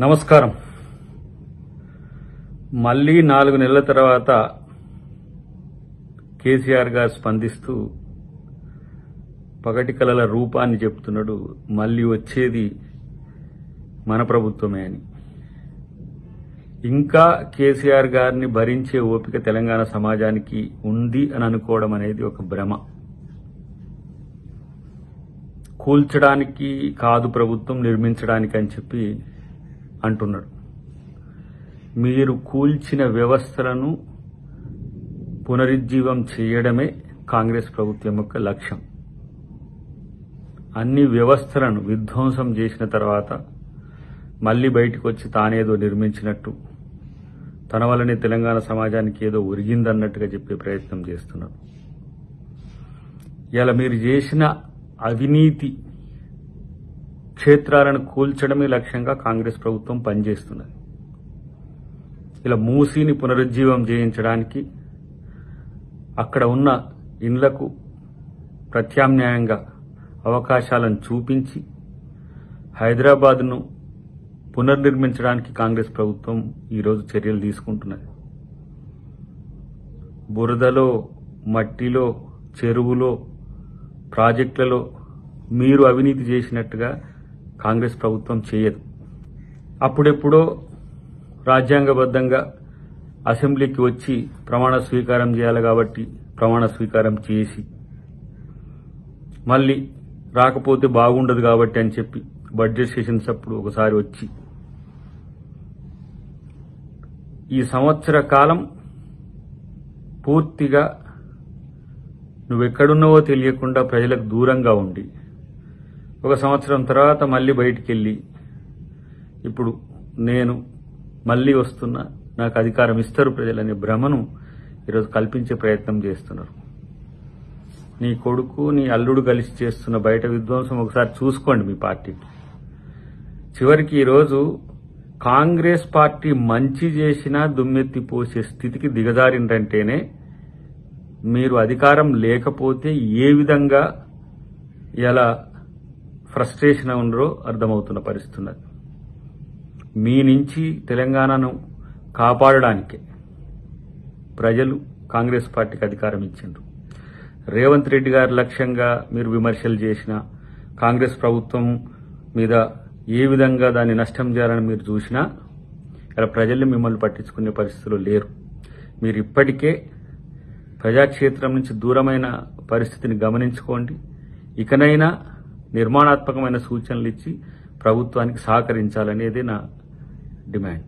నమస్కారం. మళ్ళీ 4 నెలల తర్వాత కేసీఆర్ గారు స్పందిస్తూ పగటి కలల రూపాన్ని చెప్తున్నాడు. మళ్ళీ వచ్చేది మన ప్రభుత్వమే అని. ఇంకా కేసీఆర్ గారిని భరించే ఓపిక తెలంగాణ సమాజానికి ఉంది అని అనుకోవడం అనేది ఒక భ్రమ. కూల్చడానికి కాదు ప్రభుత్వం, నిర్మించడానికి అని చెప్పి అంటున్నాడు. మీరు కూల్చిన వ్యవస్థలను పునరుజ్జీవం చేయడమే కాంగ్రెస్ ప్రభుత్వం యొక్క లక్ష్యం. అన్ని వ్యవస్థలను విధ్వంసం చేసిన తర్వాత మళ్లీ బయటకు వచ్చి తానేదో నిర్మించినట్టు, తన వల్లనే తెలంగాణ సమాజానికి ఏదో ఒరిగిందన్నట్టుగా చెప్పే ప్రయత్నం చేస్తున్నారు. ఇలా మీరు చేసిన అవినీతి క్షేత్రాలను కూల్చడమే లక్ష్యంగా కాంగ్రెస్ ప్రభుత్వం పనిచేస్తున్నది. ఇలా మూసీని పునరుజ్జీవం చేయించడానికి, అక్కడ ఉన్న ఇండ్లకు ప్రత్యామ్నాయంగా అవకాశాలను చూపించి హైదరాబాద్ను పునర్నిర్మించడానికి కాంగ్రెస్ ప్రభుత్వం ఈరోజు చర్యలు తీసుకుంటున్నది. బురదలో, మట్టిలో, చెరువులో, ప్రాజెక్టులలో మీరు అవినీతి చేసినట్టుగా కాంగ్రెస్ ప్రభుత్వం చేయదు. అప్పుడెప్పుడో రాజ్యాంగబద్ధంగా అసెంబ్లీకి వచ్చి ప్రమాణ స్వీకారం చేయాలి కాబట్టి ప్రమాణ స్వీకారం చేసి, మళ్ళీ రాకపోతే బాగుండదు కాబట్టి అని చెప్పి బడ్జెట్ సెషన్స్ అప్పుడు ఒకసారి వచ్చి ఈ సంవత్సర కాలం పూర్తిగా నువ్వెక్కడున్నావో తెలియకుండా ప్రజలకు దూరంగా ఉండి, ఒక సంవత్సరం తర్వాత మళ్ళీ బయటికి వెళ్ళి ఇప్పుడు నేను మళ్ళీ వస్తున్నా, నాకు అధికారం ఇస్తారు ప్రజలనే భ్రమను ఈరోజు కల్పించే ప్రయత్నం చేస్తున్నారు. నీ కొడుకు, నీ అల్లుడు కలిసి చేస్తున్న బయట విధ్వంసం ఒకసారి చూసుకోండి మీ పార్టీకి. చివరికి ఈరోజు కాంగ్రెస్ పార్టీ మంచి చేసినా దుమ్మెత్తి పోసే స్థితికి దిగజారిందంటేనే మీరు అధికారం లేకపోతే ఏ విధంగా ఎలా ఫ్రస్ట్రేషన్ ఉన్నారో అర్థమవుతున్న పరిస్థితి ఉన్నది. మీ నుంచి తెలంగాణను కాపాడడానికే ప్రజలు కాంగ్రెస్ పార్టీకి అధికారం ఇచ్చిండ్రు. రేవంత్ రెడ్డి గారి లక్ష్యంగా మీరు విమర్శలు చేసిన, కాంగ్రెస్ ప్రభుత్వం మీద ఏ విధంగా దాన్ని నష్టం చేయాలని మీరు చూసినా ఇలా ప్రజల్ని మిమ్మల్ని పట్టించుకునే పరిస్థితులు లేరు. మీరు ఇప్పటికే ప్రజాక్షేత్రం నుంచి దూరమైన పరిస్థితిని గమనించుకోండి. ఇకనైనా నిర్మాణాత్మకమైన సూచనలు ఇచ్చి ప్రభుత్వానికి సహకరించాలనేదే నా డిమాండ్.